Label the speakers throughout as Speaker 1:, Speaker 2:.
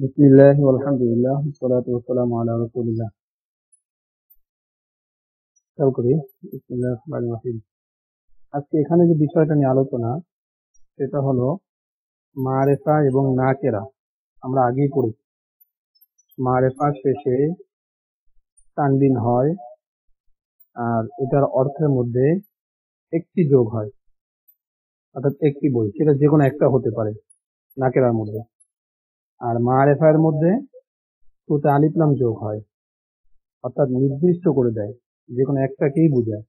Speaker 1: বিসমিল্লাহি আলহামদুলিল্লাহ ওয়াসসালাতু ওয়াসসালামু আলা রাসূলিল্লাহ। শুরু করি। বিসমিল্লাহির রহমানির রহিম। আজকে এখানে যে বিষয়টা নিয়ে আলোচনা সেটা হলো মারেফা এবং নাকেরা। আমরা আগেই পড়েছি মারেফা শেষে তানবিন হয় আর এটার অর্থের মধ্যে একটি যোগ হয়, অর্থাৎ একটি বই, সেটা যে কোনো একটা হতে পারে নাকেরার মধ্যে। আর মারেফার মধ্যে দুটো আলিফ লাম যোগ হয়, অর্থাৎ নির্দিষ্ট করে দেয়, যে কোনো একটাকেই বোঝায়।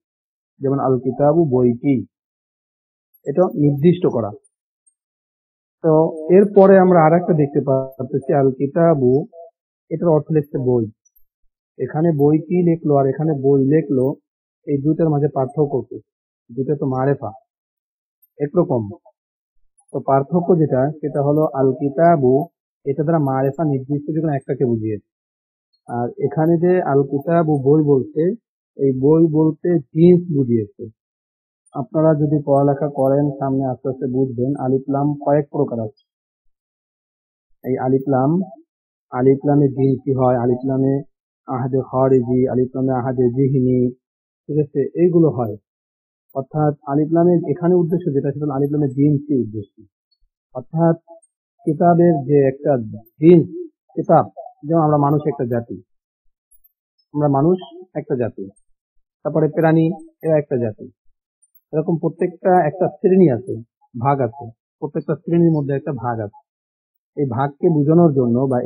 Speaker 1: যেমন আল কিতাবু বইটি, এটা নির্দিষ্ট করা। তো এরপরে আমরা আর একটা দেখতে পাচ্ছি আল কিতাবু, এটার অর্থ লিখছে বই। এখানে বইটি লিখলো আর এখানে বই লিখলো, এই দুইটার মাঝে পার্থক্য কি? দুটো তো মারেফা একরকম। তো পার্থক্য যেটা সেটা হলো আল কিতাবু, এটা দ্বারা মারেফা নির্দিষ্ট যে কোনো একটাকে বুঝিয়েছে। আর এখানে যে আল কিতাবু বই বলছে, এই বই বলতে জিন্স বুঝিয়েছে। আপনারা যদি পড়ালেখা করেন সামনে আস্তে আস্তে বুঝবেন আলিফলাম কয়েক প্রকার আছে। এই আলিফলামে জিন্স কি হয়, আলিফলামে আহাদে খারিজি, আলিফলামে আহাদে জিহনি, ঠিক আছে, এইগুলো হয়। অর্থাৎ আলিফলামের এখানে উদ্দেশ্য যেটা সেটা হলো আলিফলামের জিন্সই উদ্দেশ্য। অর্থাৎ কিতাবের যে একটা জিন্স, কিতাব, যেমন আমরা মানুষ একটা জাতি, আমরা মানুষ একটা জাতি, তারপরে প্রাণী এরা একটা জাতি, এরকম প্রত্যেকটা একটা শ্রেণী আছে, ভাগ আছে, প্রত্যেকটা শ্রেণীর মধ্যে একটা ভাগ আছে। এই ভাগকে বোঝানোর জন্য বা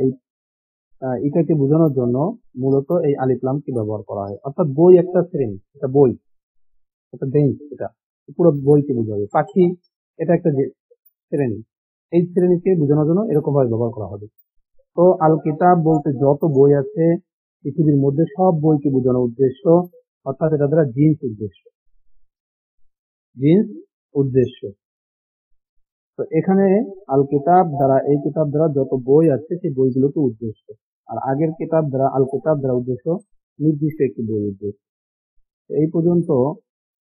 Speaker 1: এটাকে বোঝানোর জন্য মূলত এই আলিফলামকে ব্যবহার করা হয়। অর্থাৎ বই একটা শ্রেণী, এটা বই, একটা বেঞ্চ, এটা পুরো বইকে বোঝাবে। পাখি এটা একটা শ্রেণী, এই শ্রেণীকে বোঝানোর জন্য এরকম ভাবে ব্যবহার করা হবে। তো আল কিতাব বলতে যত বই আছে পৃথিবীর মধ্যে সব বইকে বোঝানোর উদ্দেশ্য, অর্থাৎ এটা দ্বারা জিন্স উদ্দেশ্য। তো এখানে আল কিতাব দ্বারা, এই কিতাব দ্বারা যত বই আছে সেই বইগুলোকে উদ্দেশ্য, আর আগের কিতাব দ্বারা, আল কিতাব দ্বারা উদ্দেশ্য নির্দিষ্ট একটি বই উদ্দেশ্য। এই পর্যন্ত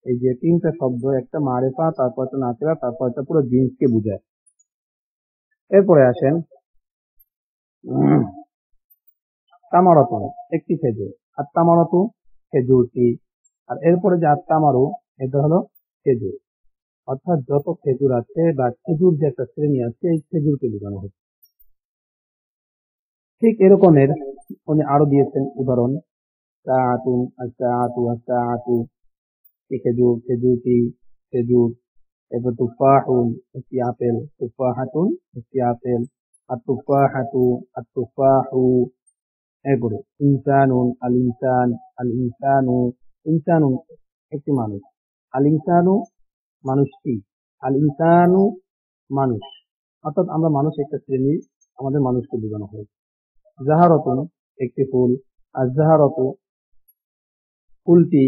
Speaker 1: এই যে তিনটা শব্দ, একটা মারেফা, তারপর একটা নাকেরা, তারপর একটা পুরো জিন্সকে বোঝায়। এরপরে আসেন তামারাতু, একটি খেজুর। আর তামারাতু খেজুরটি, আর এরপরে যে আত্মামারু, এটা হলো খেজুর। অর্থাৎ যত খেজুর আছে বা খেজুর যে একটা শ্রেণী আছে, এই খেজুরকে বোঝানো হচ্ছে। ঠিক এরকমের উনি আরো দিয়েছেন উদাহরণ, সাআতুন, আস-সাআতু, আস-সাআতু, খেজুর, খেজুরটি, খেজুর। এরপর তুফাহুন, একটি আপেল, তুফাহাতুন, একটি আপেল, আর তুফাহাতু, আর তুফাহু। এরপরে ইনসানুন, আল ইনসান, আল ইনসানু, ইনসানুন একটি মানুষ, আল ইনসানু মানুষটি, আল ইনসানু মানুষ। অর্থাৎ আমরা মানুষ একটা শ্রেণী, আমাদের মানুষকে বোঝানো হয়। জাহারতুন একটি ফুল, আর জাহারতু ফুলটি,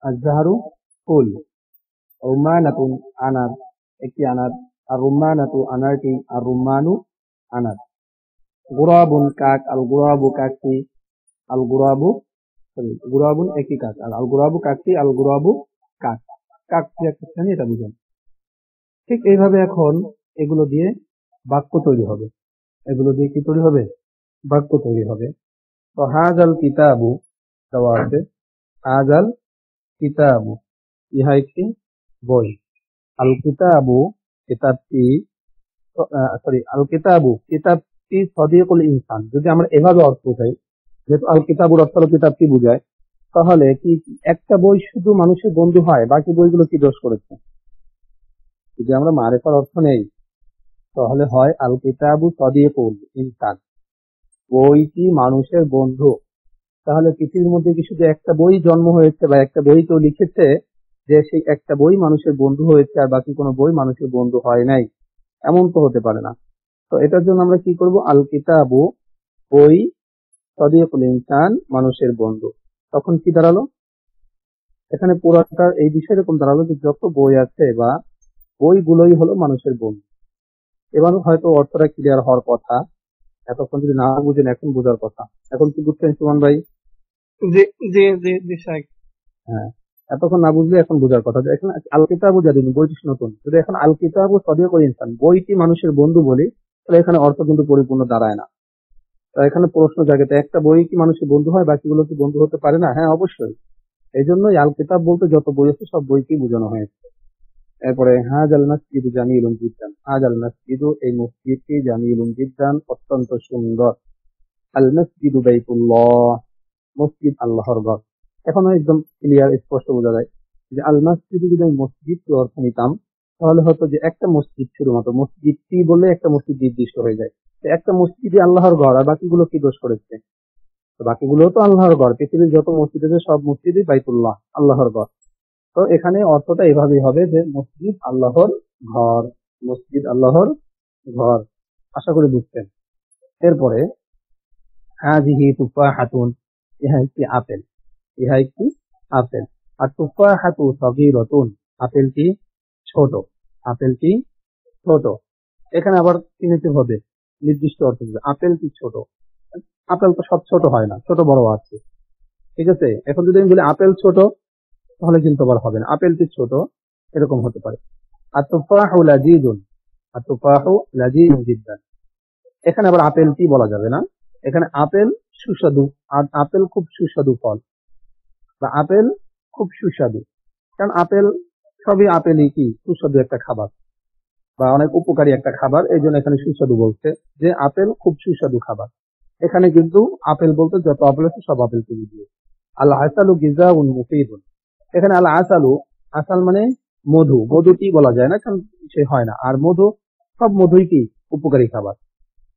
Speaker 1: আর জাহারু ফুল। রুম্মানাতুন আনার, একটি আনার, আর রুম্মানাতু আনারটি, আর রুম্মানু আনার। গুরাবুন কাক, আল গুরাবু কাকটি, আল গুরাবু, সরি গুরাবুন একটি কাক, আর আল গুরাবু কাকটি, আল গুরাবু কাক, কাক যে একটা শ্রেণী এটা বুঝান। ঠিক এইভাবে এখন এগুলো দিয়ে বাক্য তৈরি হবে, এগুলো দিয়ে কি তৈরি হবে? বাক্য তৈরি হবে। তো হাজাল কিতাবু দেওয়া আছে, হাজাল কিতাবু, ইহা একটি বই। আল কিতাবু কিতাবটি, সরি আল কিতাবু কিতাবটি সদিকুল ইনসান, যদি আমরা এভাবে অর্থ উঠাই, যেহেতু আল কিতাবুর অর্থ হলো কিতাবটি বুঝায়, তাহলে কি একটা বই শুধু মানুষের বন্ধু হয়, বাকি বইগুলো কি দোষ করেছে? যদি আমরা মারেফার অর্থ নেই তাহলে হয় আল কিতাবু সদিকুল ইনসান, বইটি মানুষের বন্ধু। তাহলে পৃথিবীর মধ্যে কি শুধু একটা বই জন্ম হয়েছে বা একটা বই কেউ লিখেছে যে সেই একটা বই মানুষের বন্ধু হয়েছে আর বাকি কোনো বই মানুষের বন্ধু হয় নাই? এমন তো হতে পারে না। তো এটার জন্য আমরা কি করব? আল কিতাবু বই, সদিকুল ইনসান মানুষের বন্ধু। তখন কি দাঁড়ালো? এখানে পুরাটা এই বিষয় এরকম দাঁড়ালো যে যত বই আছে বা বইগুলোই হলো মানুষের বন্ধু। এবার হয়তো অর্থটা ক্লিয়ার হওয়ার কথা, এতক্ষণ যদি না বুঝেন এখন বোঝার কথা। এখন কি বুঝছেন সুমন ভাই?
Speaker 2: জি জি জি জি স্যার।
Speaker 1: হ্যাঁ, এতক্ষণ না বুঝলে এখন বোঝার কথা। যে এখন আল কিতাবু জাদিন, বইটি নতুন, যদি এখন আল কিতাবু সদিকুল ইনসান বইটি মানুষের বন্ধু বলি, তাহলে এখানে অর্থ কিন্তু পরিপূর্ণ দাঁড়ায় না। এখানে প্রশ্ন জায়গাতে একটা বই কি মানুষের বন্ধু হয়, বাকিগুলো কি বন্ধু হতে পারে না? হ্যাঁ, অবশ্যই। এই জন্যই আল কিতাব বলতে যত বই আছে সব বইকেই বোঝানো হয়েছে। এরপরে হাজাল মসজিদু জামিলুন জিদ্দান, হাজাল মসজিদু এই মসজিদটি জামিলুন জিদ্দান অত্যন্ত সুন্দর। আল মসজিদু বাইতুল্লাহ, মসজিদ আল্লাহর ঘর। এখন একদম ক্লিয়ার স্পষ্ট বোঝা যায় যে আল মসজিদে যদি আমি মসজিদ অর্থ নিতাম তাহলে হয়তো যে একটা মসজিদ শুধুমাত্র মসজিদটি বলে একটা মসজিদ নির্দিষ্ট হয়ে যায়। তো একটা মসজিদই আল্লাহর ঘর, আর বাকিগুলো কি দোষ করেছে? তো বাকিগুলো তো আল্লাহর ঘর, পৃথিবীর যত মসজিদ আছে সব মসজিদই বাইতুল্লাহ, আল্লাহর ঘর। তো এখানে অর্থটা এভাবেই হবে যে মসজিদ আল্লাহর ঘর, মসজিদ আল্লাহর ঘর। আশা করি বুঝছেন। এরপরে হাজিহি তুফাহাতুন, ইহা একটি আপেল, ইহা একটি আপেল। আর তুফাহাতু সগীরাতুন, আপেলটি ছোট, আপেলটি ছোট। এখানে আবার চিহ্নিত হবে নির্দিষ্ট অর্থ দিবে, আপেলটি ছোট। আপেল তো সব ছোট হয় না, ছোট বড় আছে, ঠিক আছে। এখন যদি আমি বলি আপেল ছোট তাহলে কিন্তু আবার হবে না, আপেলটি ছোট এরকম হতে পারে। আর তুফাহু লাযীযুন, আর তুফাহু লাযীযুন জিদ্দান, এখানে আবার আপেলটি বলা যাবে না, এখানে আপেল সুস্বাদু, আর আপেল খুব সুস্বাদু ফল, বা আপেল খুব সুস্বাদু। কারণ আপেল, সবই আপেলই কি সুস্বাদু একটা খাবার বা অনেক উপকারী একটা খাবার, এই জন্য এখানে সুস্বাদু বলছে যে আপেল খুব সুস্বাদু খাবার। এখানে কিন্তু আপেল বলতে যত আপেল আছে সব আপেলকে বুঝিয়ে। আল আসালু গিজাউন মুফিদুন, এখানে আল আসালু, আসাল মানে মধু, মধুটি বলা যায় না কারণ সে হয় না, আর মধু, সব মধুই কি উপকারী খাবার।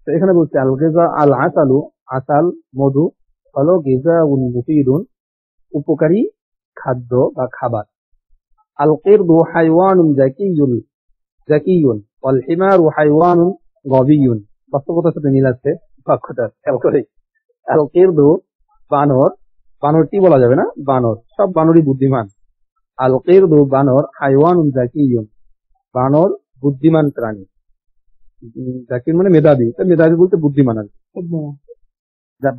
Speaker 1: তো এখানে বলছে আল গিজা আল আসালু, আসাল মধু হলো গিজাউন মুফিদুন, উপকারী খাদ্য বা খাবার। আল কিরদু হাইওয়ানুন জাকিয়ুন, জাকিয়ুন ওয়াল হিমারু হাইওয়ানুন গবিয়ুন, বাস্তবতার সাথে মিল আছে বাক্যটা খেয়াল করে। আল কিরদু বানর, বানরটি বলা যাবে না, বানর, সব বানরই বুদ্ধিমান। আল কিরদু বানর, হাইওয়ানুন জাকিয়ুন, বানর বুদ্ধিমান প্রাণী। জাকির মানে মেধাবী, তো মেধাবী বলতে বুদ্ধিমান আর কি।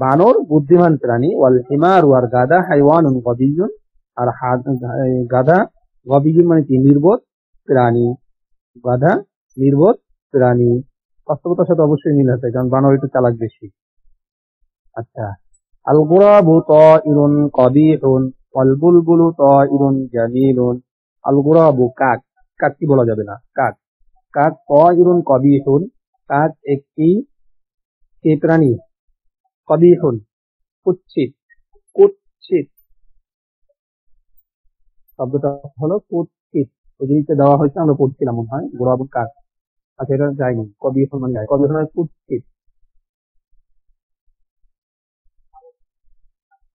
Speaker 1: বানর বুদ্ধিমান প্রাণী। ওয়াল হিমারু আর গাধা, হাইওয়ানুন গবিয়ুন, আর গাধা, গবিয়ুন মানে কি নির্বোধ প্রাণী, গাধা নির্বোধ প্রাণী। বাস্তবতার সাথে অবশ্যই মিল আছে কারণ বানর একটু চালাক বেশি। আচ্ছা, আল গুরাবু তাইরুন কবিহুন ওয়াল বুলবুলু তাইরুন জামিলুন, আল গুরাবু কাক, কাক কি বলা যাবে না, কাক, কাক তাইরুন কবিহুন, কাক একটি কি প্রাণী, কবিহুন কুৎসিত, কুৎসিত শব্দটা হলো কুৎসিত, ওই জিনিসটা দেওয়া হয়েছে আমরা পড়ছিলাম মনে হয়, গুরাবু কাক। আচ্ছা, এটা যায়নি, কবিহুন মানে যায়, কবিহুন মানে কুৎসিত,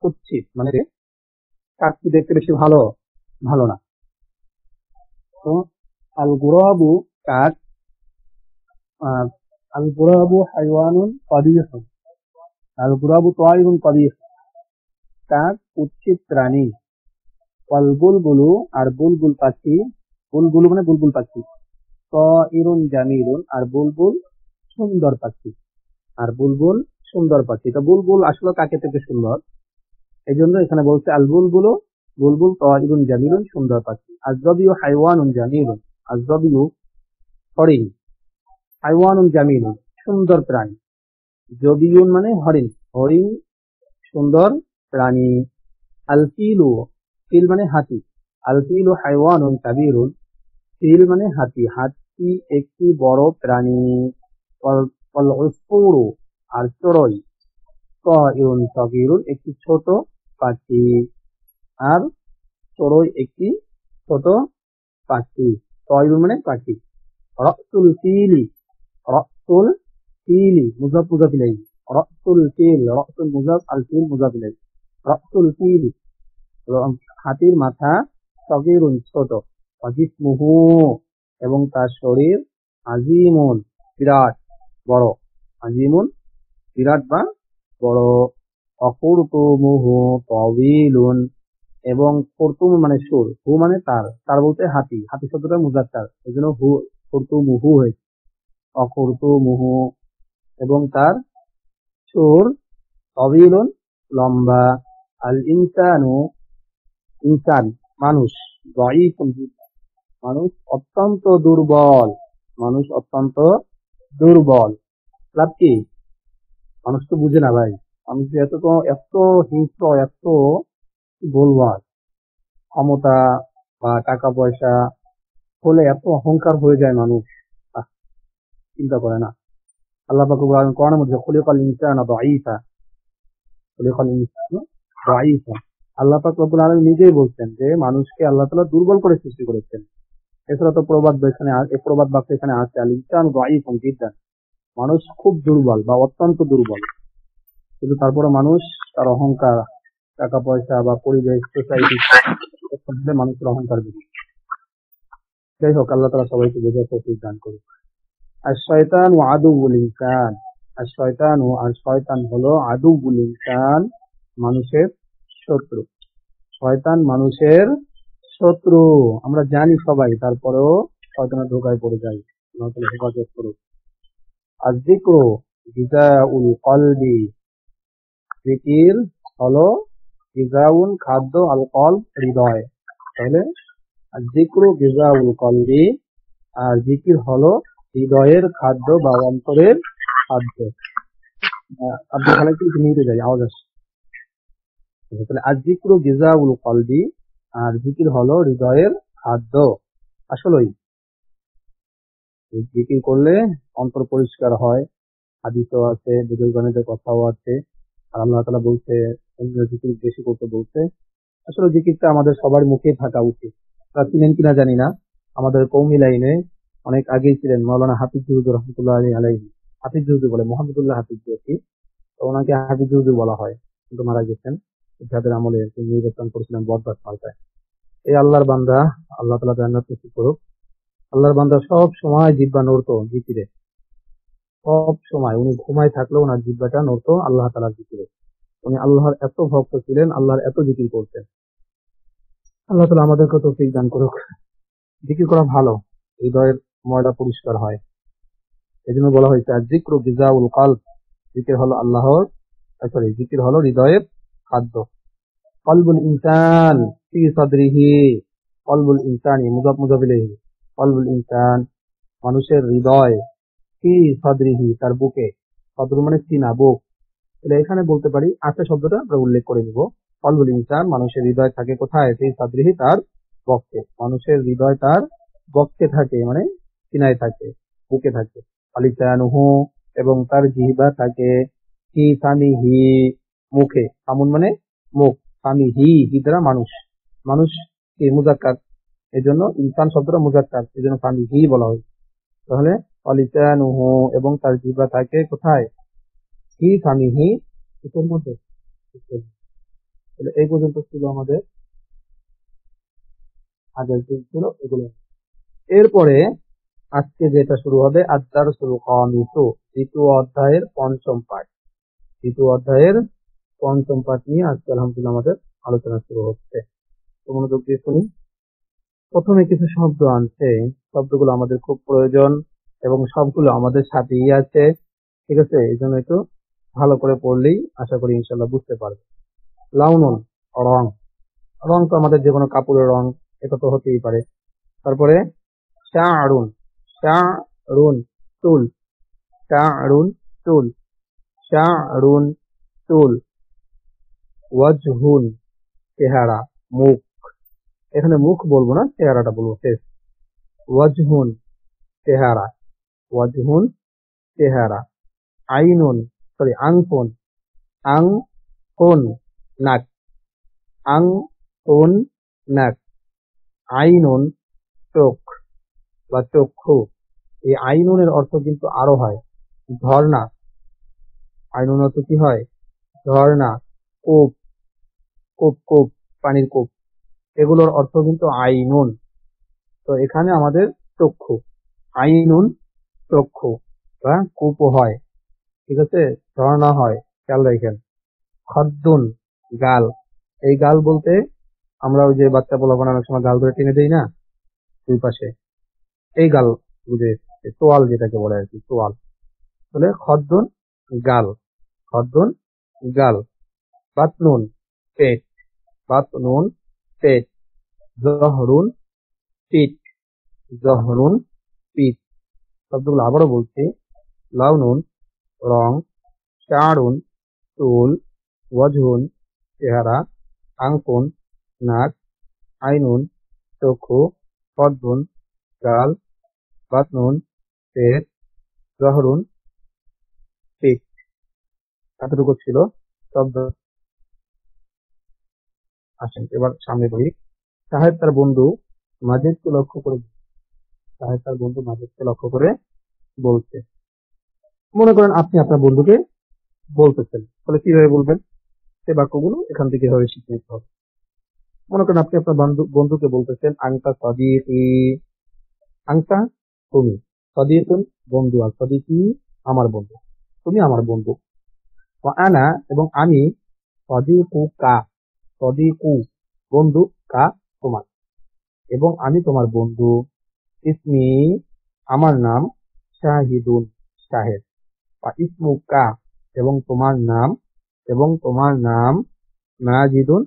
Speaker 1: কুৎসিত মানে কাক কি দেখতে বেশি ভালো, ভালো না। তো আল গুরাবু কাক, আল গুরাবু হাইওয়ানুন কবিহুন, আল গুরাবু তাইরুন কবিহ, কাক কুৎসিত প্রাণী। ওয়াল বুলবুলু আর বুলবুল পাখি, বুলবুলু মানে বুলবুল পাখি, তাইরুন জামিলুন আর বুলবুল সুন্দর পাখি, আর বুলবুল সুন্দর পাখি। তো বুলবুল আসলে কাকে থেকে সুন্দর, এই জন্য এখানে বলছে আল বুলবুলু, বুলবুল তাইরুন জামিলুন সুন্দর পাখি। আজরাবিউ হাইওয়ানুন জামিলুন, আজরাবিউ হরিণ, হাইওয়ানুন জামিলুন সুন্দর প্রাণী, জবিউন মানে হরিণ, হরিণ সুন্দর প্রাণী। আল ফিলু, ফিল মানে হাতি, আল ফিলু হাইওয়ানুন কাবীরুন, ফিল মানে হাতি, হাতি একটি বড় প্রাণী। ওয়াল উসফুরু আর চড়ুই, তাইরুন সগীরুন একটি ছোট পাখি, আর চড়ুই একটি ছোট পাখি। তাইরুন মানে পাখি। রাসুল ফিলি, রাসুল ফিলি মুজাফ মুজাফ ইলাইহি, রাসুল ফিল, রাসুল মুজাফ আল ফিল মুজাফ ইলাইহি, রাসুল ফিলি হাতির মাথা, সগীরুন ছোট, ওয়াজিসমুহু এবং তার শরীর, আজিমুন বিরাট বড়, আজিমুন বিরাট বা বড়। অকুরতুমুহু তাওয়িলুন এবং কুরতুম মানে সুর, হু মানে তার, তার বলতে হাতি, হাতি শব্দটা মুজাক্কার এই জন্য হু কুরতুমুহু হয়েছে। অকুরতুমুহু এবং তার সুর, তাওয়িলুন লম্বা। আল ইনসানু, ইনসান মানুষ, দাঈফুন মানুষ অত্যন্ত দুর্বল, মানুষ অত্যন্ত দুর্বল। লাভ কি, মানুষ তো বুঝে না ভাই। মানুষ যে এত হিংস্র, এত কি বলবো আর, ক্ষমতা বা টাকা পয়সা হলে এত অহংকার হয়ে যায় মানুষ। আহ, চিন্তা করে না। আল্লাহ পাক বলেন কোরআনের মধ্যে, খুলিকাল ইনসানু দাঈফা, খুলিকাল ইনসানু দাঈফা। আল্লাহ পাক রব্বুল আলামিন নিজেই বলছেন যে মানুষকে আল্লাহ তাআলা দুর্বল করে সৃষ্টি করেছেন। এছাড়া তো প্রবাদ বাক্য এখানে আছে, আল ইনসানু দাঈফুন জিদ্দান, মানুষ খুব দুর্বল বা অত্যন্ত দুর্বল। কিন্তু তারপরে মানুষ তার অহংকার, টাকা পয়সা বা পরিবেশ, সোসাইটি, মানুষের অহংকার বেশি। যাই হোক, আল্লাহ তাআলা সবাইকে বোঝার তৌফিক দান করুন। আর শয়তান ও আদুউল ইনসান, আর শয়তান হলো আদুউল ইনসান, মানুষের শত্রু। শয়তান মানুষের শত্রু, আমরা জানি সবাই, তারপরেও শয়তানের ধোকায় পড়ে যাই। আল্লাহ তাআলা হেফাজত করুন। আর যিকরু গিযাউল কলবি, জিকির হলো গিযাউন খাদ্য, আল কলব হৃদয়। তাহলে আর যিকরু গিযাউল কলবি, আর জিকির হলো হৃদয়ের খাদ্য বা অন্তরের খাদ্য। আপনি খালি একটু নিতে যাই, আওয়াজ আসছে। তাহলে আর যিকরু গিযাউল কলবি, আর জিকির হলো হৃদয়ের খাদ্য। আসলেই জিকির করলে অন্তর পরিষ্কার হয়। হাদিসও আছে, বুজুর্গদের কথাও আছে। আর আল্লাহ তাআলা বলছে জিকির বেশি করতে বলছে। আসলে জিকিরটা আমাদের সবার মুখে থাকা উচিত। আপনারা চিনেন কিনা জানি না, আমাদের কওমি লাইনে অনেক আগেই ছিলেন মাওলানা হাফিজ হুজুর রহমতুল্লাহ আলাইহি। হাফিজ হুজুর বলে, মোহাম্মদুল্লাহ হাফিজ জি, তো ওনাকে হাফিজ হুজুর বলা হয়, কিন্তু মারা গেছেন। যাদের আমলে তিনি নির্বাচন করেছিলেন বরদাস মার্কায়। এই আল্লাহর বান্দা, আল্লাহ তাআলা জান্নাত নসিব করুক। আল্লাহর বান্দা সব সময় জিহ্বা নড়তো জিকিরে, সব সময় উনি ঘুমায় থাকলেও ওনার জিহ্বাটা নড়তো আল্লাহ তাআলার জিকিরে। উনি আল্লাহর এত ভক্ত ছিলেন, আল্লাহর এত জিকির করতেন। আল্লাহ তাআলা আমাদেরকে তৌফিক দান করুক। জিকির করা ভালো, হৃদয়ের ময়লা পরিষ্কার হয়। এজন্য বলা হয়েছে আর যিকরু গিযাউল কলব, জিকির হলো জিকির হলো হৃদয়ের খাদ্য। কলবুল ইনসান ফি সাদরিহি, কলবুল ইনসানি মুযাফ মুযাফ ইলাইহি, কলবুল ইনসান মানুষের হৃদয়, ফি সাদরিহি তার বুকে, সদর মানে সিনা, বুক। তাহলে এখানে বলতে পারি আছে শব্দটা আমরা উল্লেখ করে নিব। কলবুল ইনসান মানুষের হৃদয় থাকে কোথায়? ফি সাদরিহি তার বক্ষে। মানুষের হৃদয় তার বক্ষে থাকে, মানে সিনায় থাকে, বুকে থাকে। আলিসানুহু এবং তার জিহ্বা থাকে, ফি ফামিহি মুখে, ফামুন মানে মুখ, ফামিহি হি দ্বারা মানুষ, মানুষ কি মুজাক্কার, এজন্য ইনসান শব্দটা মুজাক্কার, এজন্য ফামিহি বলা হয়। তাহলে অলিসানুহু এবং তার জিহ্বা থাকে কোথায়? ফি ফামিহি, মুখের মধ্যে। তাহলে এই পর্যন্ত ছিল আমাদের আগের যে ছিল এগুলো। এরপরে আজকে যেটা শুরু হবে আদ-দারসুল খামিসু, দ্বিতীয় অধ্যায়ের পঞ্চম পাঠ। দ্বিতীয় অধ্যায়ের পঞ্চম পাঠ নিয়ে আজকে আলহামদুলিল্লাহ আমাদের আলোচনা শুরু হচ্ছে। তো মনোযোগ দিয়ে শুনি। প্রথমে কিছু শব্দ আনছে, শব্দগুলো আমাদের খুব প্রয়োজন এবং সবগুলো আমাদের সাথেই আছে। ঠিক আছে, এই জন্য একটু ভালো করে পড়লেই আশা করি ইনশাল্লাহ বুঝতে পারবে। লাউনুন, রং। রং তো আমাদের যে কোনো কাপড়ের রং, এটা তো হতেই পারে। তারপরে শাআরুন, শাআরুন চুল, শাআরুন চুল, শাআরুন চুল। ওয়াজহুন চেহারা, মুখ। এখানে মুখ বলবো না, চেহারাটা বলবো শেষ। ওয়াজহুন চেহারা, ওয়াজহুন চেহারা। আইনুন, সরি আংফুন, আংফুন নাক, আংফুন নাক। আইনুন চোখ বা চক্ষু। এই আইনুনের অর্থ কিন্তু আরো হয় ঝর্ণা। আইনুন অর্থ কি হয়? ঝর্ণা, কূপ, কূপ কূপ, পানির কূপ, এগুলোর অর্থ কিন্তু আইনুন। তো এখানে আমাদের চক্ষু, আইনুন চক্ষু বা কূপও হয়। ঠিক আছে, ঝর্ণা হয়, খেয়াল রাখেন। খদ্দুন গাল, এই গাল বলতে আমরা ওই যে বাচ্চা পোলাপান অনেক সময় গাল ধরে টেনে দেই না দুই পাশে, এই গাল বুঝে, তোয়াল যেটাকে বলে আর কি, তোয়াল। তাহলে খদ্দুন গাল, খদ্দুন গাল। বাতনুন পেট, বাতনুন পেট। জহরুন পিঠ, জহরুন পিঠ। শব্দগুলো আবারও বলছি। লাউনুন রং, শাআরুন চুল, ওয়াজহুন চেহারা, আনফুন নাক, আইনুন চক্ষু, খদ্দুন গাল, বাতনুন পেট, জহরুন পিঠ। এতটুকু ছিল শব্দ। আসেন এবার সামনে বলি। সাহেব তার বন্ধু মাজেদকে লক্ষ্য করে বলছে, মনে করেন আপনি আপনার বন্ধুকে বলতেছেন, তাহলে কিভাবে বলবেন? সে বাক্যগুলো এখান থেকে এভাবে শিখে নিতে হবে। মনে করেন আপনি আপনার বন্ধুকে বলতেছেন, আংতা সদিকি, আংতা তুমি, সদিকুন বন্ধু, আর সদিকি আমার বন্ধু, তুমি আমার বন্ধু। ওয়া আনা এবং আমি, সদিকু কা, সদিকু বন্ধু, কা তোমার, এবং আমি তোমার বন্ধু। ইসমি আমার নাম, শাহিদুন শাহেদ, বা ইসমুকা এবং তোমার নাম মাজিদুন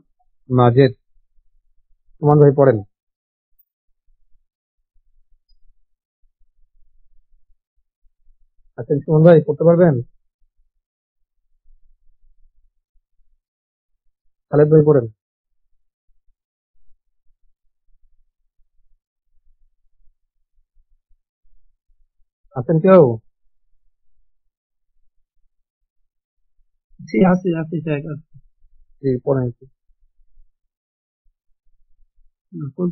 Speaker 1: মাজেদ। সুমন ভাই পড়েন। আচ্ছা সুমন ভাই পড়তে পারবেন? খালেদ ভাই পড়েন। আছেন কেউ?
Speaker 2: জি আছি জায়গা।
Speaker 1: জি পড়েন একটু।
Speaker 2: কোন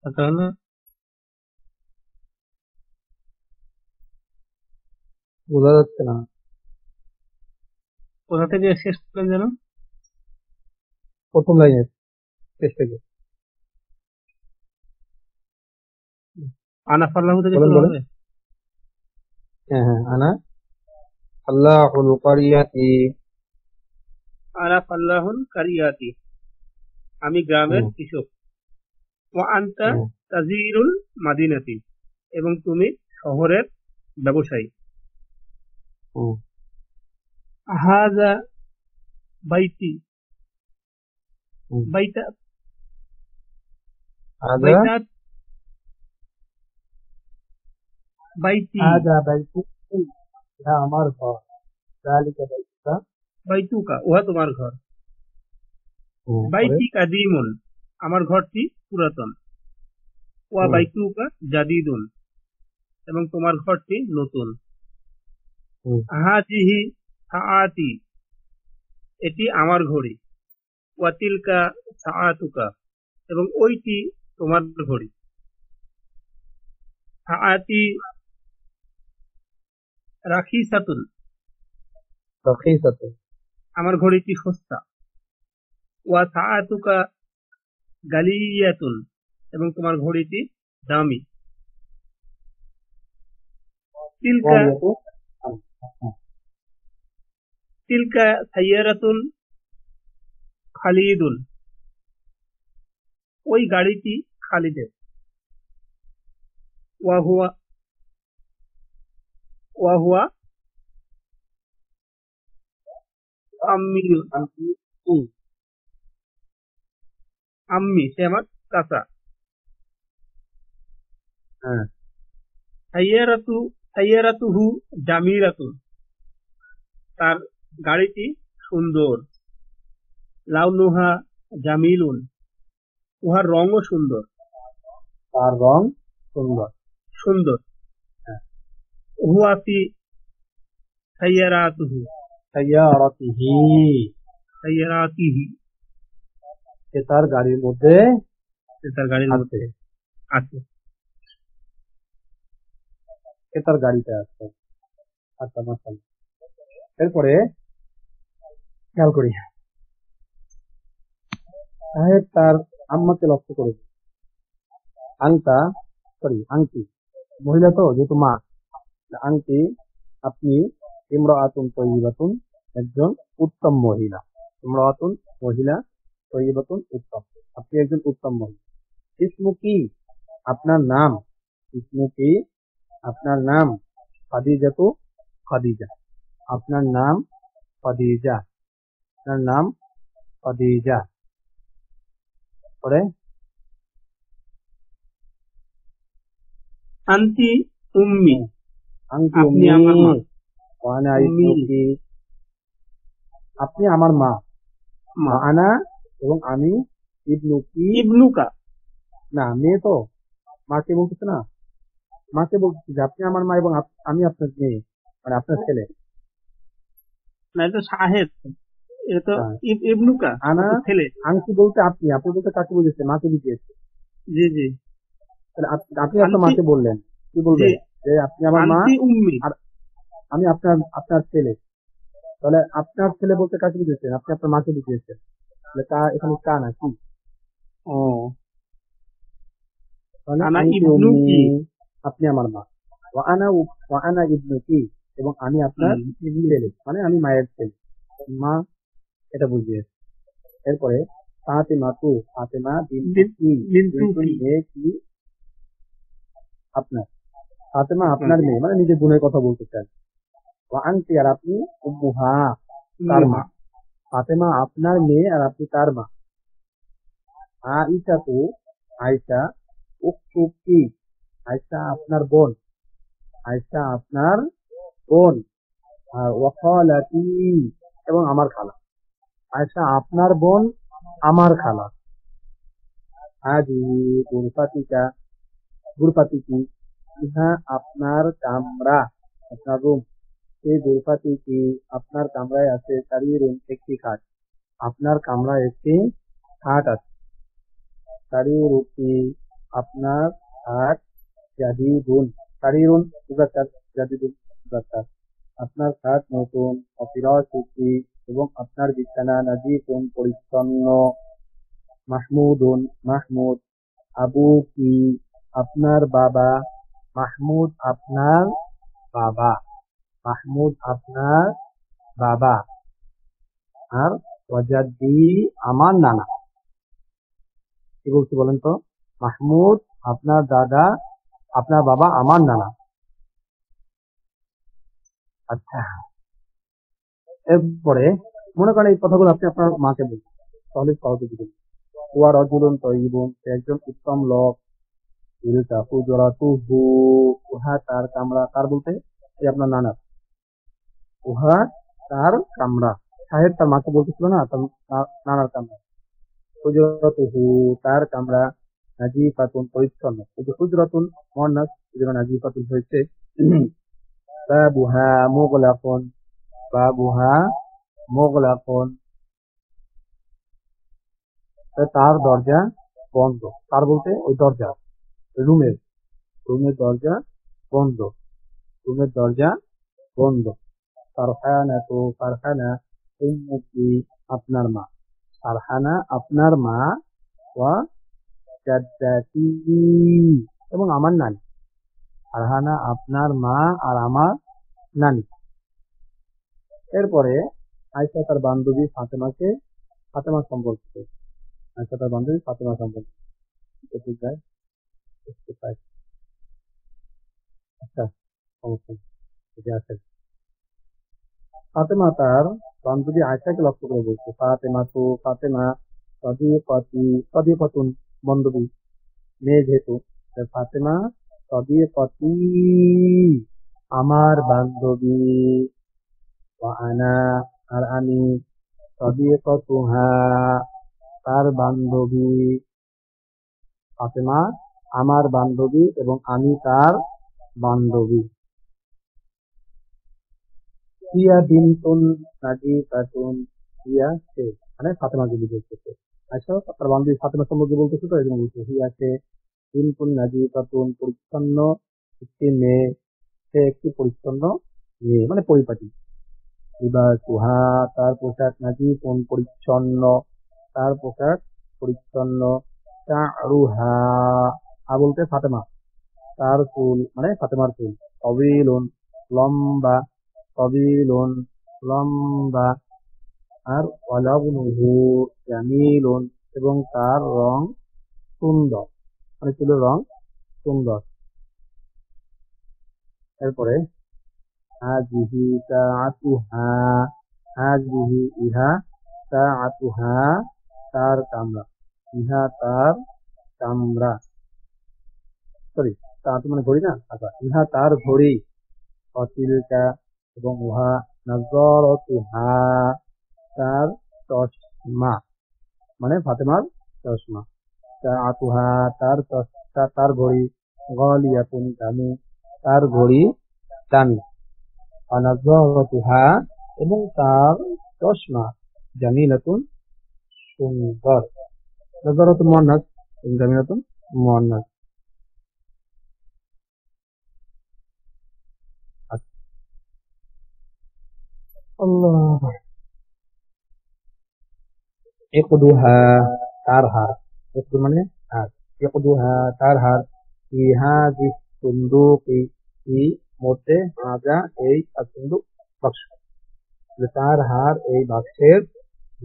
Speaker 2: তাহলে
Speaker 1: বোঝা যাচ্ছে না।
Speaker 2: কোথা থেকে শেষ করলেন যেন?
Speaker 1: প্রথম লাইনের শেষ থেকে
Speaker 2: আনা ফাল্লাহু থেকে
Speaker 1: বলেন
Speaker 2: শুরু
Speaker 1: বলেন।
Speaker 2: হবে।
Speaker 1: হ্যাঁ হ্যাঁ, আনা আল্লাহুল কারিয়াতি।
Speaker 2: আনা ফাল্লাহুল কারিয়াতি, আমি গ্রামের
Speaker 1: হুম
Speaker 2: কৃষক। ওয়া আনতা
Speaker 1: হুম
Speaker 2: তাজিরুল মাদিনাতি, এবং তুমি শহরের ব্যবসায়ী।
Speaker 1: হুম।
Speaker 2: হাযা বাইতি,
Speaker 1: হুম।
Speaker 2: বাইতা
Speaker 1: হাজা
Speaker 2: বাইতাত বাইতি,
Speaker 1: হাজা বাইতুক, এটা আমার ঘর। যালিকা বাইতুকা।
Speaker 2: বাইতুকা উহা তোমার ঘর।
Speaker 1: পরে
Speaker 2: বাইতি কাদিমুন, আমার ঘরটি পুরাতন। ওয়া
Speaker 1: হুম
Speaker 2: বাইতুকা জাদিদুন, এবং তোমার ঘরটি নতুন।
Speaker 1: হুম
Speaker 2: হাজিহি সাআতি, এটি আমার ঘড়ি। ওয়া তিলকা সাআতুকা, এবং ওইটি তোমার ঘড়ি। সাআতি রাখিসাতুন,
Speaker 1: রখিসাতে।
Speaker 2: আমার ঘড়িটি সস্তা। ওয়া সাআতুকা গালিয়াতুন, এবং তোমার ঘড়িটি দামি। তিলকা
Speaker 1: গালিয়াতু।
Speaker 2: তিলকা সাইয়ারাতুন খালিদুন, ওই গাড়িটি খালিদের। ওয়াহুয়া ওয়াহুয়া আম্মি,
Speaker 1: হুম।
Speaker 2: আম্মি সে আমার চাচা।
Speaker 1: হ্যাঁ।
Speaker 2: সাইয়ারাতুহু জামিরাতুন, তার গাড়িটি সুন্দর। লাউনুহা জামিলুন, উহার রঙও সুন্দর।
Speaker 1: তার রং সুন্দর।
Speaker 2: সুন্দর।
Speaker 1: হ্যাঁ।
Speaker 2: হুয়া ফি সাইয়ারাতুহু
Speaker 1: সাইয়ারাতিহি,
Speaker 2: সাইয়ারাতিহি,
Speaker 1: সে তার গাড়ির মধ্যে
Speaker 2: তার গাড়ির
Speaker 1: আছে।
Speaker 2: মধ্যে আছে।
Speaker 1: সে তার গাড়িতে আছে। আচ্ছা মাশাআল্লাহ। এরপরে খেয়াল করি, সাহেব তার আম্মাকে লক্ষ্য করেছে। আংটি, মহিলা তো যেহেতু মা, আংটি আপনি, ইমরাআতুন তয়্যিবাতুন একজন উত্তম মহিলা। ইমরাআতুন মহিলা, তয়্যিবাতুন উত্তম, আপনি একজন উত্তম মহিলা। ইসমু কি আপনার নাম, ইসমু কি আপনার নাম, খাদিজাতু খাদিজা, আপনার নাম খাদিজা, আপনার নাম খাদিজা। পরে
Speaker 2: আন্তি উম্মি,
Speaker 1: আংটি
Speaker 2: আপনি
Speaker 1: উম্মি,
Speaker 2: আমার মা।
Speaker 1: আনা
Speaker 2: উম্মি
Speaker 1: ইবনুকি, আপনি আমার মা।
Speaker 2: মা
Speaker 1: আনা এবং আমি, ইবনুকি,
Speaker 2: ইবনুকা
Speaker 1: না মেয়ে তো, মাকে বলতেছে না, মাকে বলতেছি যে আপনি আমার মা এবং আমি আপনার মেয়ে, মানে আপনার ছেলে।
Speaker 2: না এটা শাহেদ এটা তো
Speaker 1: হ্যাঁ,
Speaker 2: ইবনুকা ও
Speaker 1: আনা,
Speaker 2: তো ছেলে
Speaker 1: আংটি বলতে আপনি, আপনি বলতে কাকে বুঝেছে, মাকে বুঝিয়েছে।
Speaker 2: জি জি
Speaker 1: তাহলে আপনি আপনার
Speaker 2: আন্তি
Speaker 1: মাকে বললেন, কি
Speaker 2: জি
Speaker 1: বলবেন, যে আপনি আমার মা
Speaker 2: আন্তি উম্মি
Speaker 1: আর আমি আপনার আপনার ছেলে। তাহলে আপনার ছেলে বলতে কাকে বুঝিয়েছেন, আপনি আপনার মাকে বুঝিয়েছেন। তাহলে কা এখানে কা না কি,
Speaker 2: ও
Speaker 1: তাহলে
Speaker 2: আনা
Speaker 1: আংটি উম্মি,
Speaker 2: ইবনুকি
Speaker 1: আপনি আমার মা। ওয়া আনা ইবনুকি, এবং আমি আপনার
Speaker 2: হুম
Speaker 1: ছেলে, মানে আমি মায়ের ছেলে, মা, এটা বুঝিয়েছে। এরপরে ফাতেমা বিনতু
Speaker 2: বিন-
Speaker 1: কি, বিনতুন
Speaker 2: বিনতুকি
Speaker 1: মেয়ে কি আপনার, ফাতেমা
Speaker 2: আপনার
Speaker 1: আপনার মেয়ে, মানে নিজের বোনের কথা বলতে চান। ওয়া আনতি, আর আপনি, উম্মুহা, তার মা।
Speaker 2: উম্মুহা
Speaker 1: ফাতেমা আপনার মেয়ে আর আপনি তার মা। আইসা তু, আয়সা, উখতুকি, আয়সা আপনার বোন, আয়সা আপনার বোন। আর ওয়াখালাতি, এবং আমার খালা। আয়সা আপনার বোন, আমার খালা। হাজিহি গুরফাতিকা, গুরফাতিকি, ইহা আপনার কামরা, আপনার রুম। এই গুরফাতিকি, আপনার কামরায় আছে সারিরুন, একটি খাট। আপনার কামরায় একটি খাট আছে। সারিরুকি, আপনার খাট, জাদিদুন, সারিরুন মুজাক্কার, জাদিদুন মুজাক্কার। আপনার খাট নতুন, অফিরাসুকি, এবং আপনার বিছানা নাজিফুন, পরিচ্ছন্ন। মাহমুদুন, মাহমুদ। আবু কি, আপনার বাবা। মাহমুদ আপনার বাবা, মাহমুদ আপনার বাবা। আর ওয়াজাদ্দি, আমার নানা। কি বলছি বলেন তো, মাহমুদ আপনার দাদা, আপনার বাবা আমার নানা। আচ্ছা, এরপরে মনে করেন এই কথাগুলো আপনি আপনার মাকে বলছেন, তাহলে সহজে দিবেন। ওয়া রজুলুন তয়্যিবুন, সে একজন উত্তম লোক। তিলকা হুজরাতুহু, উহা তার কামরা, তার বলতে এই আপনার নানা। উহা তার কামরা, সাহেব তার মাকে বলতেছিল না, তার নানার কামরা। হুজরাতুহু, তার কামরা। নাজিফাতুন, পরিচ্ছন্ন। এই যে হুজরাতুন মুয়ান্নাস, এই জন্য নাজিফাতুন হয়েছে। বাবুহা মুগলাকুন, বাবুহা মুগলাকুন, তার দরজা বন্ধ। তার বলতে ওই দরজা, রুমের, রুমের দরজা বন্ধ, রুমের দরজা বন্ধ। ফারহানা তো, ফারহানা উম্মুকি, আপনার মা। ফারহানা আপনার মা। ওয়া জাদ্দাতি, এবং আমার নানি। ফারহানা আপনার মা আর আমার নানি। এরপরে আয়েশা তার বান্ধবী ফাতেমাকে, ফাতেমা সম্পর্কে, আয়েশা তার বান্ধবী ফাতেমা সম্পর্কে ঠিক যায়, বুঝতে পাই। আচ্ছা, সমস্যা নেই, ঠিক আছে। ফাতেমা তার বান্ধবী আয়েশাকে লক্ষ্য করে বলছে, ফাতেমা তো, ফাতেমা সদিকতি, সদিকতুন বান্ধবী, মেয়ে যেহেতু, তাই ফাতেমা সদিকতি, আমার বান্ধবী। ওয়া আনা, আর আমি, সদিকতুহা, তার বান্ধবী। ফাতেমা আমার বান্ধবী এবং আমি তার বান্ধবী। হিয়া বিনতুন নাজিফাতুন, হিয়া সে, মানে ফাতেমাকে বুঝাইতেছে। আচ্ছা, তার বান্ধবী ফাতেমা সম্পর্কে বলতেছে, তো এই জন্য বলছে হিয়া সে, বিনতুন নাজিফাতুন, পরিচ্ছন্ন একটি মেয়ে, সে একটি পরিচ্ছন্ন মেয়ে, মানে পরিপাটি। লিবাসুহা, তার পোশাক, নাজিফুন, পরিচ্ছন্ন, তার পোশাক পরিচ্ছন্ন। শা'রুহা, বলতে ফাতেমা, তার চুল, মানে ফাতেমার চুল। তবিলুন, লম্বা। তবিলুন, লম্বা। আর ওয়ালাবনুহু জামিলুন, এবং তার রং সুন্দর, মানে চুলের রং সুন্দর। এরপরে হাজিহি সাআতুহা, হাজিহি ইহা, সাআতুহা তার কামরা, ইহা তার কামরা, সরি, সাআতু মানে ঘড়ি না, আচ্ছা, ইহা তার ঘড়ি। অতিলকা, এবং উহা নাযরাতুহা তার চশমা, মানে ফাতেমার চশমা। সাআতুহা তার ঘড়ি, গালিয়াতুন দামি, তার ঘড়ি দামি। আনাযরাতুহা এবং তার চশমা, জামিলাতুন সুন্দর। নাযরাতুন মুয়ান্নাস, জামিলাতুন মুয়ান্নাস। আল্লাহ। ইকদুহা তার হার, ইকদু মানে হার, ইকদুহা তার হার, ফি হাযিস সুন্দুকি ফি মধ্যে, হাযা এই আসুন্দুক বাক্স, তার হার এই বাক্সের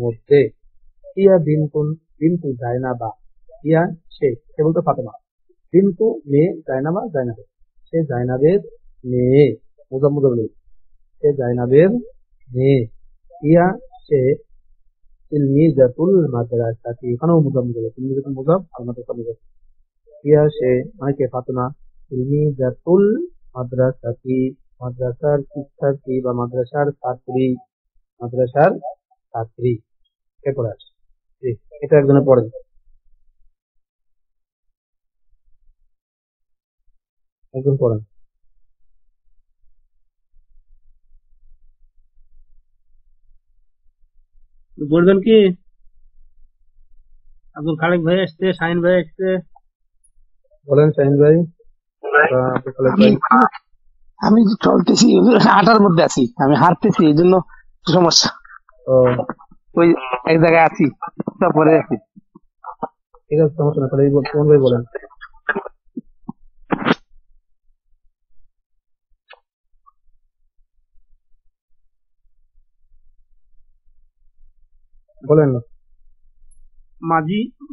Speaker 1: মধ্যে। ইয়া বিনতুন বিনতু জাইনাবা, ইয়া সে বলতে ফাতেমা, বিনতু মেয়ে, জাইনাবা জাইনাবের, সে জাইনাবের মেয়ে, মুজাম্মুল, সে জাইনাবের মেয়ে। ইয়া সে তিলমিজাতুল মাদ্রাসাতি, এখানেও মুজাম্মুল, তিলমিজাতুল মুজাব আর মাদ্রাসা মুজাব। ইয়া সে মানে কে ফাতেমা, তিলমিজাতুল মাদ্রাসাতি মাদ্রাসার শিক্ষার্থী বা মাদ্রাসার ছাত্রী, মাদ্রাসার ছাত্রী। এরপরে আসে এটা একজনে পড়েন, একজন পড়েন।
Speaker 2: বলবেন কি? আব্দুল খালেক ভাই আসছে, শাহিন ভাই আসছে।
Speaker 1: বলেন শাহিন ভাই। আব্দুল খালেক ভাই।
Speaker 3: আমি চলতেছি, হাঁটার মধ্যে আছি, আমি হাঁটতেছি, এই জন্য সমস্যা। ওই এক জায়গায় আছি, তারপরে আছি।
Speaker 1: ঠিক আছে, সমস্যা না, তাহলে কোন ভাই বলেন। বলেন।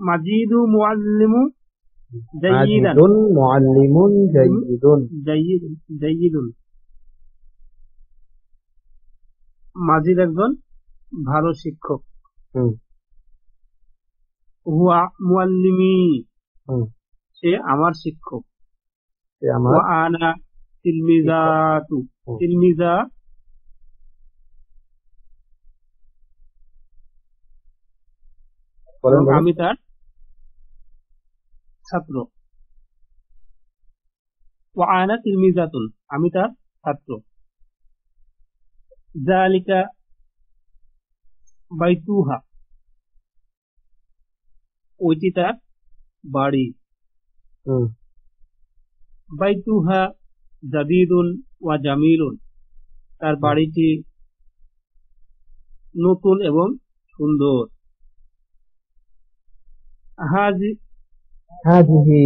Speaker 2: মাজিদু মুআল্লিমু জাইয়িদান,
Speaker 1: মাজিদুন মুআল্লিমুন জাইয়িদুন,
Speaker 2: জাইয়িদুন। মাজিদ একজন ভালো শিক্ষক। হুয়া মুআল্লিমি, সে আমার শিক্ষক। ওয়া আনা তিলমিজাতু, তিলমিজা আমি তার ছাত্র। ওয়া আনা তিলমিজাতুন, আমি তার ছাত্র। যালিকা বাইতুহা, ওইটি তার বাড়ি। বাইতুহা জাদিদুন ওয়া জামিলুন, তার বাড়িটি নতুন এবং সুন্দর।
Speaker 1: হাযিহি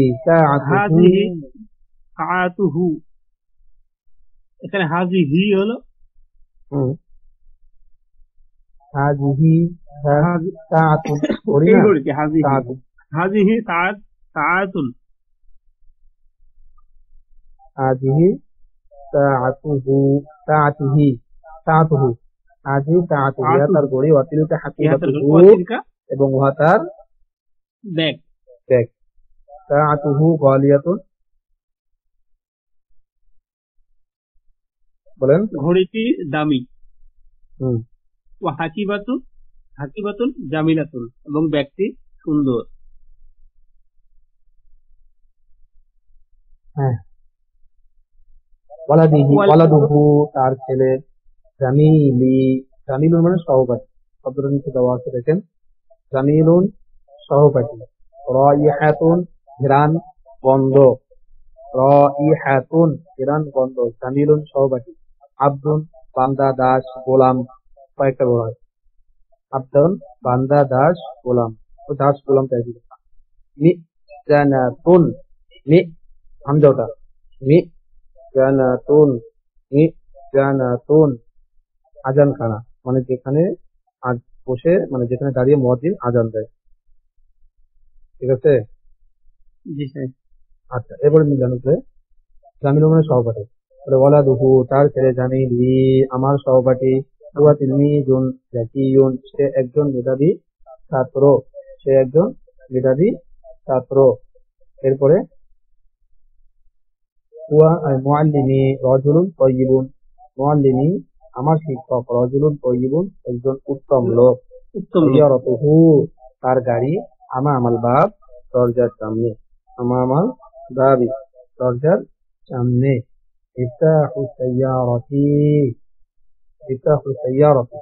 Speaker 2: সাআতুহু, এখানে হাযিহি হলো
Speaker 1: হাযিহি সাআতুন,
Speaker 2: হাযিহি সাআতুন,
Speaker 1: হাযিহি সাআতুহু, সাআতিহি সাআতুহু, হাযিহি সাআতুহু তার ঘড়ি, ওয়া তিলকা হাকিবাতুহু এবং উহা তার
Speaker 2: ব্যাগ।
Speaker 1: সাআতুহু গালিয়াতুন, বলেন।
Speaker 2: ঘড়িটি দামি। ওয়া হাকিবাতুন জামিলাতুন, এবং ব্যাগটি সুন্দর।
Speaker 1: ওয়ালাদুহু তার ছেলে, জামিলি, জামিলুন মানে সহপাঠী, শব্দটা নিচে দেওয়া আছে দেখেন, জামিলুন সহপাঠী। রাইহাতুন ঘ্রাণ গন্ধ, রাইহাতুন ঘ্রাণ গন্ধ, জামিলুন সহপাঠী। আব্দুন বান্দা, দাস, গোলাম, কয়েকটা বলা হয়। আব্দুন বান্দা, দাস, গোলাম, ও দাস গোলাম চাইছি। মি জানাতুন, মি হামজাটা, মি জানাতুন, মি জানাতুন আজান খানা, মানে যেখানে বসে, মানে যেখানে দাঁড়িয়ে মুয়াজ্জিন আজান দেয়। ঠিক আছে। আচ্ছা, এবারে মিলানুতে জামিলুন মানে সহপাঠী। ওয়ালাদুহু তার ছেলে, জামিলি আমার সহপাঠী। হুয়া তিলমিজুন যাকিয়ুন, সে একজন মেধাবী ছাত্র, সে একজন মেধাবী ছাত্র। এরপরে হুয়া মুআল্লিমি রাজুলুন তাইয়িবুন, মুআল্লিমি আমার শিক্ষক, রাজুলুন তাইয়্যিবুন একজন উত্তম লোক,
Speaker 2: উত্তম লোক।
Speaker 1: সাইয়ারাতুহু তার গাড়ি, আমামাল বাব দরজার সামনে, আমামাল বাবি দরজার সামনে, ইফতাহু সাইয়ারাতি ইফতাহু সাইয়ারাতি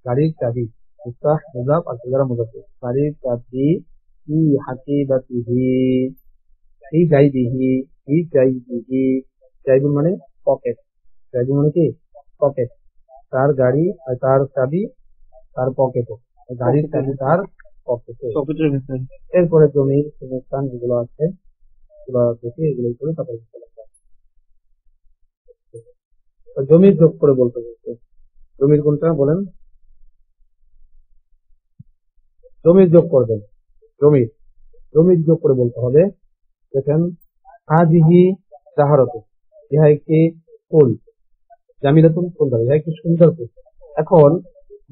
Speaker 1: গাড়ির চাবি, ইফতাহ মুযাফ আর সাইয়ারা মুযাফ, গাড়ির চাবি ফি হাকিবাতিহি ফি জাইবিহি ফি জাইবিহি, জাইবুন মানে পকেট, জাইবুন মানে কি পকেট, তার গাড়ি আর তার চাবি তার পকেটে, গাড়ির চাবি তার পকেটে।
Speaker 2: পকেটের ভেতরে।
Speaker 1: এরপরে জমির স্থান যেগুলো আছে এগুলো দেখে এগুলো করে তারপরে জমির যোগ করে বলতে বলছে। জমির কোনটা বলেন? জমির যোগ করবেন, জমির জমির যোগ করে বলতে হবে। দেখেন হাজিহি জাহারত, ইহা একটি ফুল, জামিলাতুন সুন্দর, ইহা একটি সুন্দর ফুল। এখন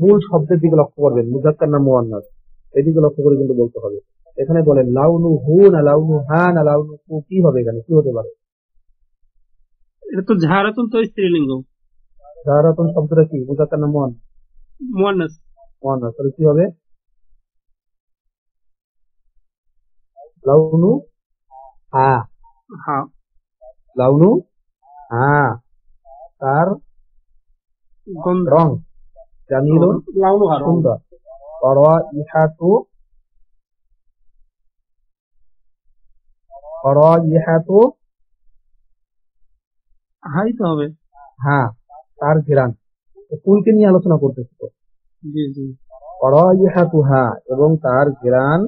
Speaker 1: মূল শব্দের দিকে লক্ষ্য করবেন, মুযাক্কার না মুআন্নাস, এদিকে লক্ষ্য করে কিন্তু বলতে হবে। এখানে বলেন লাউনু হু না লাউনু হা না লাউনু হু, কি হবে এখানে, কি হতে পারে?
Speaker 2: এটা তো ঝাড়াতুন তো স্ত্রীলিঙ্গ,
Speaker 1: জাহারাতুন শব্দটা কি, মুযাক্কার না মুআন্নাস?
Speaker 2: মুয়ান্নাস।
Speaker 1: মুআন্নাস, তাহলে কি হবে? লাউনু হা,
Speaker 2: হ্যাঁ,
Speaker 1: লাউনু হা তার
Speaker 2: গন্ধ।
Speaker 1: রং, জামিলুন
Speaker 2: লাউনু হার
Speaker 1: সুন্দর, রাইহাতু রাইহাতু
Speaker 2: হাই তো হবে।
Speaker 1: হ্যাঁ তার ঘেরান, ফুলকে নিয়ে আলোচনা করতেছি তো।
Speaker 2: জি জি।
Speaker 1: রাইহাতু হা এবং তার ঘেরান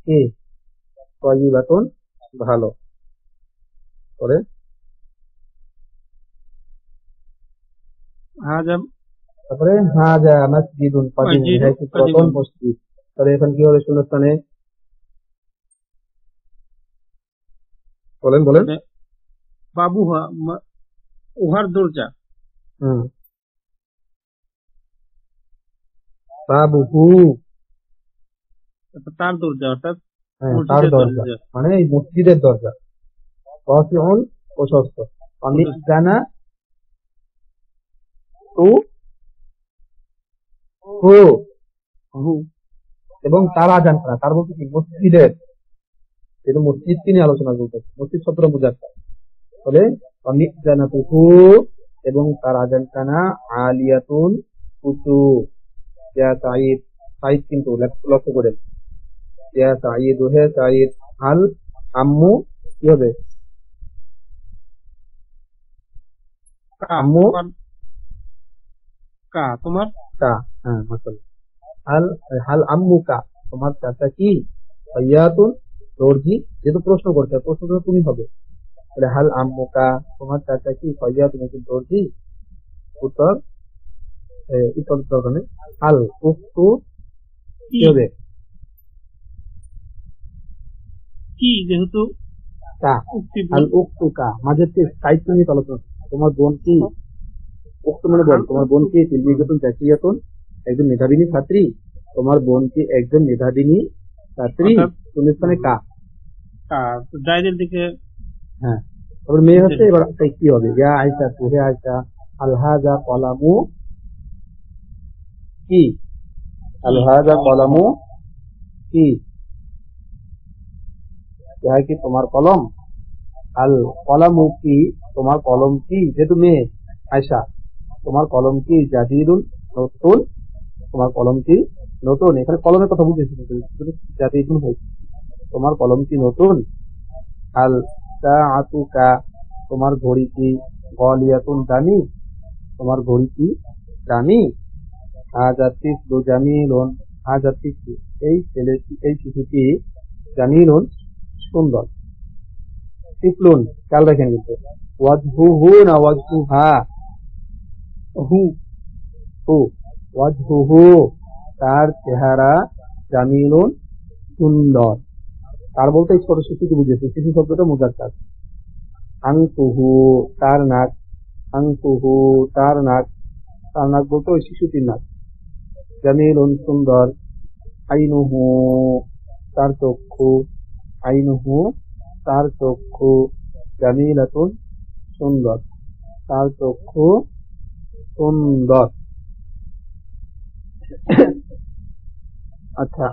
Speaker 1: কি, তাইয়্যিবাতুন ভালো করে।
Speaker 2: হাজা
Speaker 1: তারপরে হাজা মসজিদুন কাদিম,
Speaker 2: মসজিদুন
Speaker 1: ইহা একটি পুরাতন
Speaker 2: কাদিমুন।
Speaker 1: মসজিদ। তাহলে এখন কি হবে শূন্যস্থানে, বলেন বলেন।
Speaker 2: বাবু উহার দরজা।
Speaker 1: হুম, বাবুহু
Speaker 2: তার দরজা, অর্থাৎ
Speaker 1: হ্যাঁ তার
Speaker 2: মসজিদের
Speaker 1: দরজা,
Speaker 2: দরজা।
Speaker 1: মানে এই মসজিদের দরজা। ওয়াসিউন প্রশস্ত, জানা তু হু
Speaker 2: হু
Speaker 1: এবং তার আজান করা, তার বলতে কি মসজিদের, যেহেতু মসজিদকে নিয়ে আলোচনা করতেছে, মসজিদ শব্দটা বোঝাচ্ছে। তবে জানা তু হু এবং তার আজান কানা আলিয়াতুন উঁচু, ইয়া সাঈদ, সাঈদ কিন্তু লক্ষ্য করেন, ইয়া সাঈদ হে সাঈদ, হাল আম্মু কি হবে, আম্মু
Speaker 2: কা তোমার
Speaker 1: কা, হ্যাঁ মাশাআল্লাহ, হাল হাল আম্মু কা তোমার চাচা কি, সাইয়াতুন দর্জি, যেহেতু প্রশ্ন করছে প্রশ্নটা তুমি হবে, তাহলে হাল আম্মু কা তোমার চাচা কি, সাইয়াতুন একজন দর্জি, উত্তর উত্তর দরকার নেই। হাল উক্তু কি হবে,
Speaker 2: কি, যেহেতু
Speaker 1: কা, হাল উক্তু কা, মাঝে সাহিত্য নিয়ে আলোচনা, তোমার বোন কি, উক্ত মানে বোন, তোমার বোন কি তিলমিজাতুন জাকিয়াতুন একজন মেধাবিনী ছাত্রী, তোমার বোন কি একজন মেধাবিনী ছাত্রী, শূন্যস্থানে কা,
Speaker 2: জায়দের দিকে।
Speaker 1: হ্যাঁ তারপর মেয়ে হচ্ছে, এবার কি হবে, ইয়া আয়েশা তুহে আয়েশা, আল হাযা কলামু কি, আল হাযা কলামু কি, ইহা কি তোমার কলম, আল কলামু কি তোমার কলম কি, যেহেতু মেয়ে আয়েশা, তোমার কলম কি জাদিদুন নতুন, তোমার কলম কি নতুন, এখানে কলমের কথা বুঝেছি জাদিদুন হোক, তোমার কলম কি নতুন। আল সাআতুকা তোমার ঘড়ি কি গালিয়াতুন দামি, তোমার ঘড়ি কি দামি। হাযা তিফলু জামিলুন, হাযা তিফলু এই ছেলেটি, এই শিশুটি, জামিলুন সুন্দর। তিফলুন খেয়াল রাখেন কিন্তু, ওয়াজহুহু না ওয়াজহুহা,
Speaker 2: হু
Speaker 1: হু ওয়াজহুহু তার চেহারা, জামিলুন সুন্দর, তার বলতে ছোট শিশুকে বুঝেছে, শিশু শব্দটা মুযাক্কার। আনকুহু তার নাক, আনকুহু তার নাক, তার নাক বলতে ওই শিশুটির নাক, জামিলুন সুন্দর। আইনুহু তার চক্ষু, আইনুহু তার চক্ষু, জামিলাতুন সুন্দর, তার চক্ষু সুন্দর। আচ্ছা